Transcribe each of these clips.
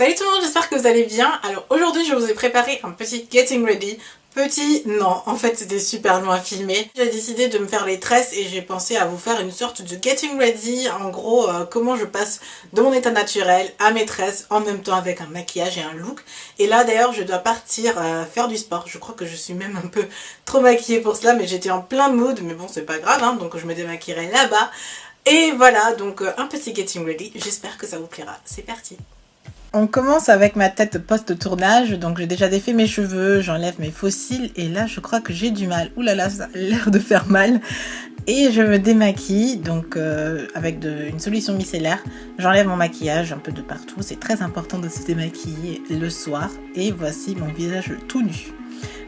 Salut tout le monde, j'espère que vous allez bien. Alors aujourd'hui je vous ai préparé un petit getting ready. Petit, non, en fait c'était super long à filmer. J'ai décidé de me faire les tresses et j'ai pensé à vous faire une sorte de getting ready. En gros, comment je passe de mon état naturel à mes tresses en même temps avec un maquillage et un look. Et là d'ailleurs je dois partir faire du sport. Je crois que je suis même un peu trop maquillée pour cela, mais j'étais en plein mood. Mais bon, c'est pas grave, hein, donc je me démaquillerai là-bas. Et voilà, donc un petit getting ready. J'espère que ça vous plaira. C'est parti. On commence avec ma tête post-tournage, donc j'ai déjà défait mes cheveux, j'enlève mes faux cils et là je crois que j'ai du mal. Ouh là là, ça a l'air de faire mal. Et je me démaquille, donc avec une solution micellaire. J'enlève mon maquillage un peu de partout, c'est très important de se démaquiller le soir. Et voici mon visage tout nu.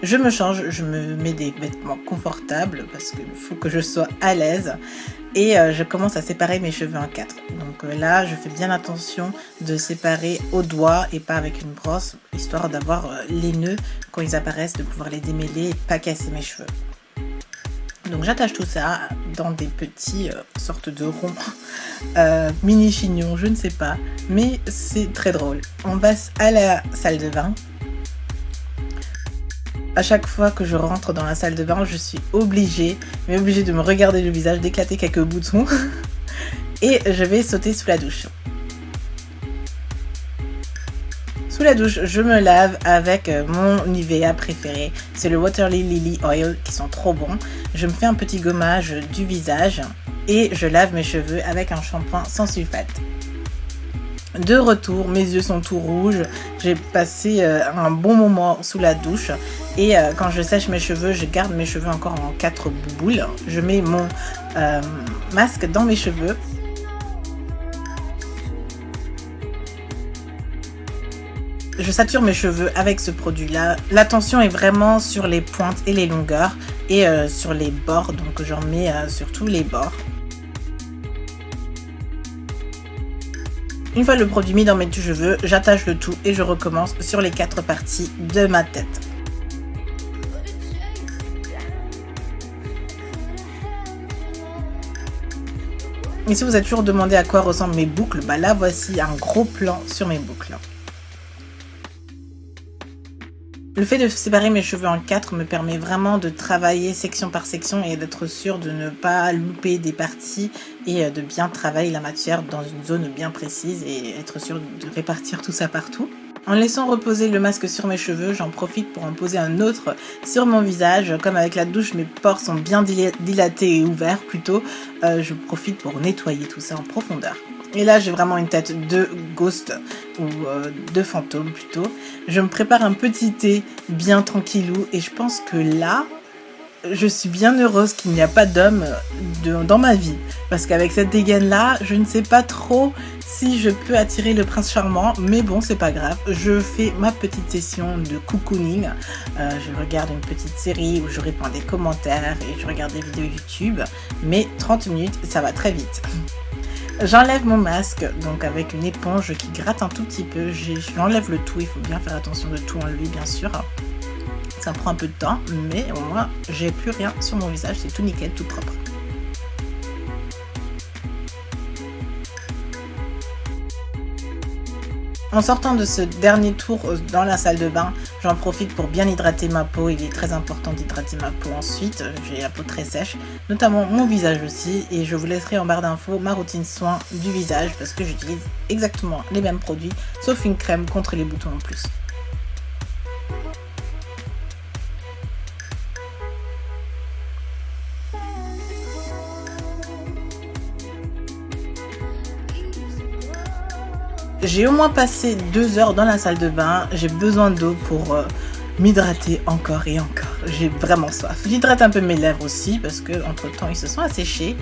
Je me change, je me mets des vêtements confortables parce qu'il faut que je sois à l'aise. Et je commence à séparer mes cheveux en 4. Donc là, je fais bien attention de séparer au doigt et pas avec une brosse, histoire d'avoir les nœuds quand ils apparaissent, de pouvoir les démêler et pas casser mes cheveux. Donc j'attache tout ça dans des petits sortes de ronds, mini chignons, je ne sais pas, mais c'est très drôle. On passe à la salle de bain. À chaque fois que je rentre dans la salle de bain, je suis obligée de me regarder le visage, d'éclater quelques boutons et je vais sauter sous la douche. Sous la douche, je me lave avec mon Nivea préféré, c'est le Waterly Lily Oil qui sont trop bons. Je me fais un petit gommage du visage et je lave mes cheveux avec un shampoing sans sulfate. De retour, mes yeux sont tout rouges, j'ai passé un bon moment sous la douche et quand je sèche mes cheveux, je garde mes cheveux encore en 4 boules. Je mets mon masque dans mes cheveux. Je sature mes cheveux avec ce produit-là. L'attention est vraiment sur les pointes et les longueurs et sur les bords, donc j'en mets sur tous les bords. Une fois le produit mis dans mes cheveux, j'attache le tout et je recommence sur les 4 parties de ma tête. Et si vous êtes toujours demandé à quoi ressemblent mes boucles, bah là voici un gros plan sur mes boucles. Le fait de séparer mes cheveux en 4 me permet vraiment de travailler section par section et d'être sûr de ne pas louper des parties et de bien travailler la matière dans une zone bien précise et être sûr de répartir tout ça partout. En laissant reposer le masque sur mes cheveux, j'en profite pour en poser un autre sur mon visage. Comme avec la douche, mes pores sont bien dilatés et ouverts plutôt, je profite pour nettoyer tout ça en profondeur. Et là, j'ai vraiment une tête de ghost ou de fantôme plutôt. Je me prépare un petit thé bien tranquillou et je pense que là, je suis bien heureuse qu'il n'y a pas d'homme dans ma vie. Parce qu'avec cette dégaine-là, je ne sais pas trop si je peux attirer le prince charmant. Mais bon, c'est pas grave. Je fais ma petite session de cocooning. Je regarde une petite série où je réponds à des commentaires et je regarde des vidéos YouTube. Mais 30 minutes, ça va très vite. J'enlève mon masque, donc avec une éponge qui gratte un tout petit peu. J'enlève le tout, il faut bien faire attention de tout enlever bien sûr. Ça prend un peu de temps, mais au moins j'ai plus rien sur mon visage, c'est tout nickel, tout propre. En sortant de ce dernier tour dans la salle de bain, j'en profite pour bien hydrater ma peau. Il est très important d'hydrater ma peau ensuite. J'ai la peau très sèche, notamment mon visage aussi. Et je vous laisserai en barre d'infos ma routine soin du visage parce que j'utilise exactement les mêmes produits, sauf une crème contre les boutons en plus. J'ai au moins passé 2 heures dans la salle de bain, j'ai besoin d'eau pour m'hydrater encore et encore, j'ai vraiment soif. J'hydrate un peu mes lèvres aussi parce que entre temps ils se sont asséchés.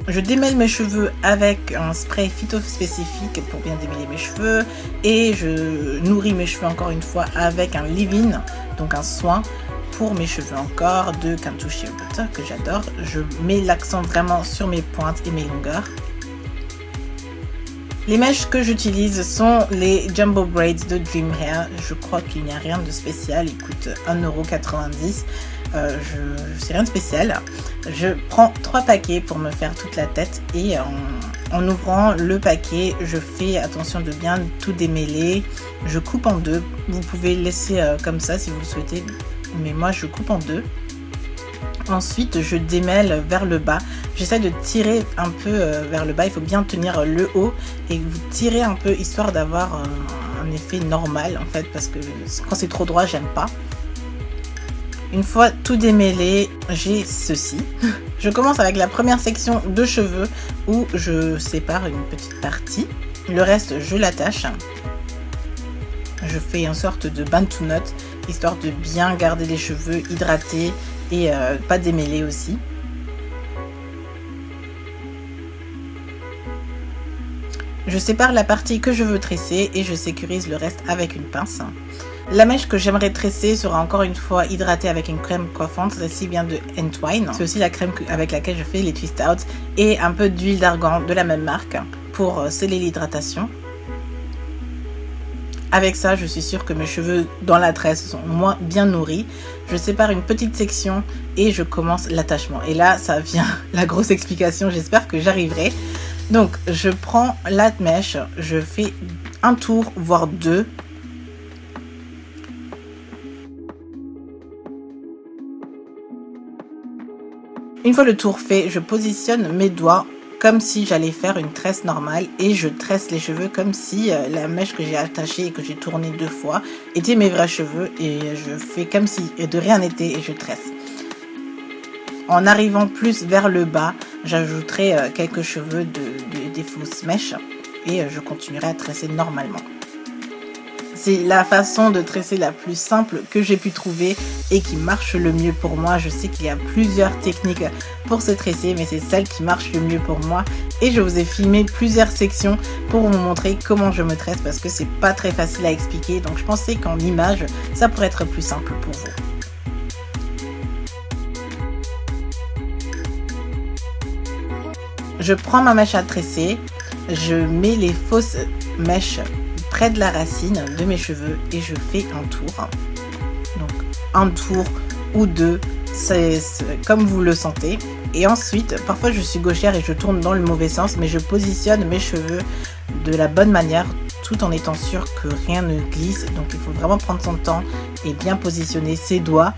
Je démêle mes cheveux avec un spray phyto spécifique pour bien démêler mes cheveux et je nourris mes cheveux encore une fois avec un leave-in, donc un soin pour mes cheveux encore de Cantu Butter que j'adore. Je mets l'accent vraiment sur mes pointes et mes longueurs. Les mèches que j'utilise sont les Jumbo Braids de Dream Hair. Je crois qu'il n'y a rien de spécial, ils coûtent 1,90 €. C'est rien de spécial. Je prends 3 paquets pour me faire toute la tête et En ouvrant le paquet, je fais attention de bien tout démêler. Je coupe en deux. Vous pouvez laisser comme ça si vous le souhaitez, mais moi je coupe en deux. Ensuite, je démêle vers le bas. J'essaie de tirer un peu vers le bas. Il faut bien tenir le haut et vous tirez un peu histoire d'avoir un effet normal en fait, parce que quand c'est trop droit, j'aime pas. Une fois tout démêlé, j'ai ceci. Je commence avec la première section de cheveux où je sépare une petite partie. Le reste, je l'attache. Je fais une sorte de bantu knot, histoire de bien garder les cheveux hydratés et pas démêlés aussi. Je sépare la partie que je veux tresser et je sécurise le reste avec une pince. La mèche que j'aimerais tresser sera encore une fois hydratée avec une crème coiffante, celle-ci vient de Entwine. C'est aussi la crème avec laquelle je fais les twist out et un peu d'huile d'argan de la même marque pour sceller l'hydratation. Avec ça, je suis sûre que mes cheveux dans la tresse sont au moins bien nourris. Je sépare une petite section et je commence l'attachement. Et là, ça vient la grosse explication, j'espère que j'arriverai. Donc, je prends la mèche, je fais un tour, voire deux. Une fois le tour fait, je positionne mes doigts comme si j'allais faire une tresse normale et je tresse les cheveux comme si la mèche que j'ai attachée et que j'ai tournée 2 fois était mes vrais cheveux et je fais comme si de rien n'était et je tresse. En arrivant plus vers le bas, j'ajouterai quelques cheveux des fausses mèches et je continuerai à tresser normalement. C'est la façon de tresser la plus simple que j'ai pu trouver et qui marche le mieux pour moi. Je sais qu'il y a plusieurs techniques pour se tresser, mais c'est celle qui marche le mieux pour moi. Et je vous ai filmé plusieurs sections pour vous montrer comment je me tresse parce que c'est pas très facile à expliquer. Donc je pensais qu'en image, ça pourrait être plus simple pour vous. Je prends ma mèche à tresser, je mets les fausses mèches près de la racine de mes cheveux et je fais un tour. Donc un tour ou deux, c'est comme vous le sentez. Et ensuite, parfois je suis gauchère et je tourne dans le mauvais sens, mais je positionne mes cheveux de la bonne manière tout en étant sûr que rien ne glisse. Donc il faut vraiment prendre son temps et bien positionner ses doigts.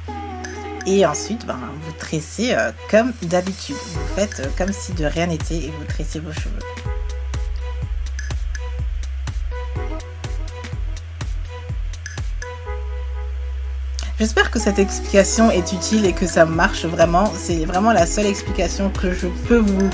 Et ensuite, vous tressez comme d'habitude. Vous faites comme si de rien n'était et vous tressez vos cheveux. J'espère que cette explication est utile et que ça marche vraiment. C'est vraiment la seule explication que je peux vous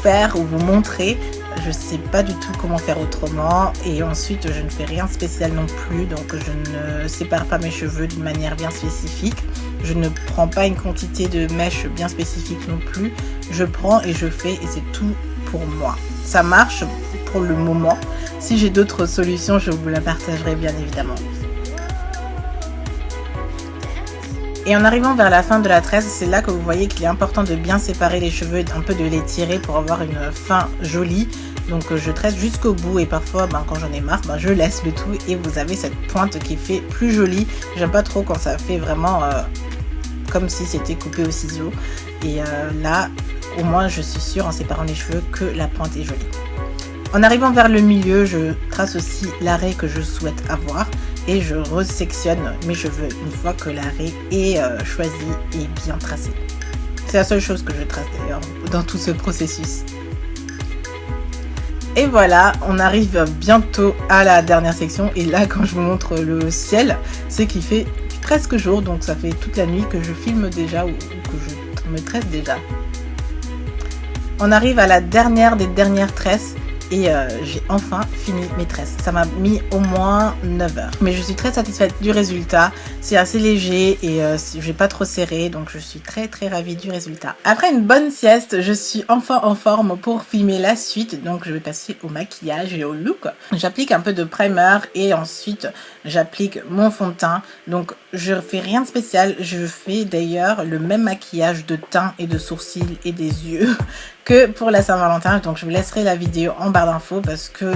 faire ou vous montrer. Je ne sais pas du tout comment faire autrement. Et ensuite, je ne fais rien de spécial non plus. Donc, je ne sépare pas mes cheveux d'une manière bien spécifique. Je ne prends pas une quantité de mèches bien spécifique non plus. Je prends et je fais et c'est tout pour moi. Ça marche pour le moment. Si j'ai d'autres solutions, je vous la partagerai bien évidemment. Et en arrivant vers la fin de la tresse, c'est là que vous voyez qu'il est important de bien séparer les cheveux et un peu de les tirer pour avoir une fin jolie. Donc je tresse jusqu'au bout et parfois quand j'en ai marre, je laisse le tout et vous avez cette pointe qui fait plus jolie. J'aime pas trop quand ça fait vraiment comme si c'était coupé au ciseau. Et là, au moins je suis sûre en séparant les cheveux que la pointe est jolie. En arrivant vers le milieu, je trace aussi l'arrêt que je souhaite avoir. Et je resectionne mes cheveux une fois que l'arrêt est choisi et bien tracé. C'est la seule chose que je trace d'ailleurs dans tout ce processus. Et voilà, on arrive bientôt à la dernière section. Et là, quand je vous montre le ciel, c'est qu'il fait presque jour. Donc ça fait toute la nuit que je filme déjà ou que je me tresse déjà. On arrive à la dernière des dernières tresses. Et j'ai enfin fini mes tresses. Ça m'a mis au moins 9 heures. Mais je suis très satisfaite du résultat. C'est assez léger et je vais pas trop serré. Donc je suis très ravie du résultat. Après une bonne sieste, je suis enfin en forme pour filmer la suite. Donc je vais passer au maquillage et au look. J'applique un peu de primer et ensuite j'applique mon fond de teint. Donc je fais rien de spécial. Je fais d'ailleurs le même maquillage de teint et de sourcils et des yeux que pour la Saint-Valentin. Donc je vous laisserai la vidéo en barre d'infos parce que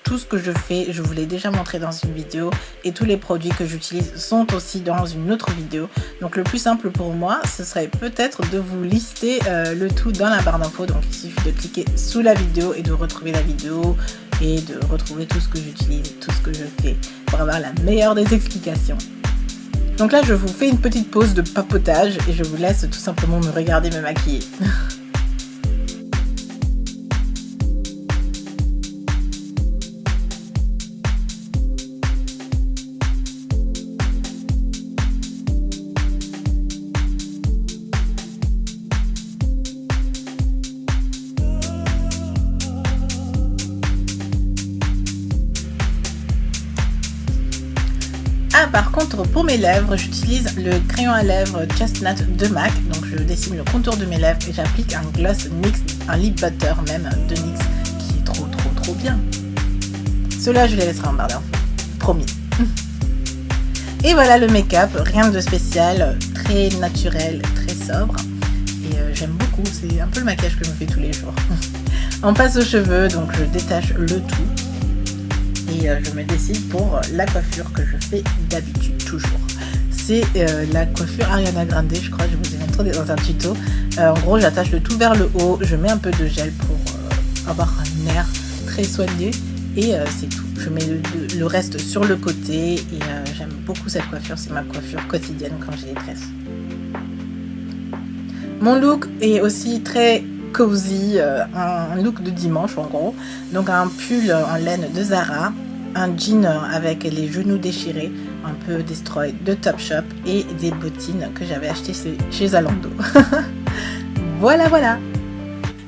tout ce que je fais, je vous l'ai déjà montré dans une vidéo et tous les produits que j'utilise sont aussi dans une autre vidéo. Donc le plus simple pour moi, ce serait peut-être de vous lister le tout dans la barre d'infos. Donc il suffit de cliquer sous la vidéo et de retrouver la vidéo et de retrouver tout ce que j'utilise, tout ce que je fais pour avoir la meilleure des explications. Donc là, je vous fais une petite pause de papotage et je vous laisse tout simplement me regarder me maquiller. Ah, par contre, pour mes lèvres, j'utilise le crayon à lèvres Chestnut de MAC. Donc je dessine le contour de mes lèvres et j'applique un gloss NYX, un lip butter même de NYX qui est trop bien. Ceux-là, je les laisserai en barre d'infos, promis. Et voilà le make-up, rien de spécial, très naturel, très sobre. Et j'aime beaucoup, c'est un peu le maquillage que je me fais tous les jours. On passe aux cheveux, donc je détache le tout. Et je me décide pour la coiffure que je fais d'habitude, toujours. C'est la coiffure Ariana Grande, je crois, je vous ai montré dans un tuto. En gros, j'attache le tout vers le haut, je mets un peu de gel pour avoir un air très soigné. Et c'est tout. Je mets le reste sur le côté et j'aime beaucoup cette coiffure. C'est ma coiffure quotidienne quand j'ai les tresses. Mon look est aussi très cozy, un look de dimanche en gros. Donc un pull en laine de Zara, un jean avec les genoux déchirés, un peu destroy de Topshop et des bottines que j'avais achetées chez Zalando. Voilà.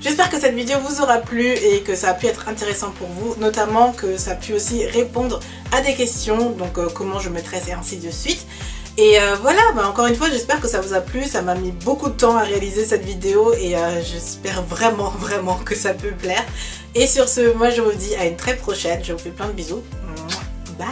J'espère que cette vidéo vous aura plu et que ça a pu être intéressant pour vous, notamment que ça a pu aussi répondre à des questions, donc comment je me tresse et ainsi de suite. Et voilà, encore une fois, j'espère que ça vous a plu. Ça m'a mis beaucoup de temps à réaliser cette vidéo et j'espère vraiment que ça peut plaire. Et sur ce, moi je vous dis à une très prochaine. Je vous fais plein de bisous. Bye.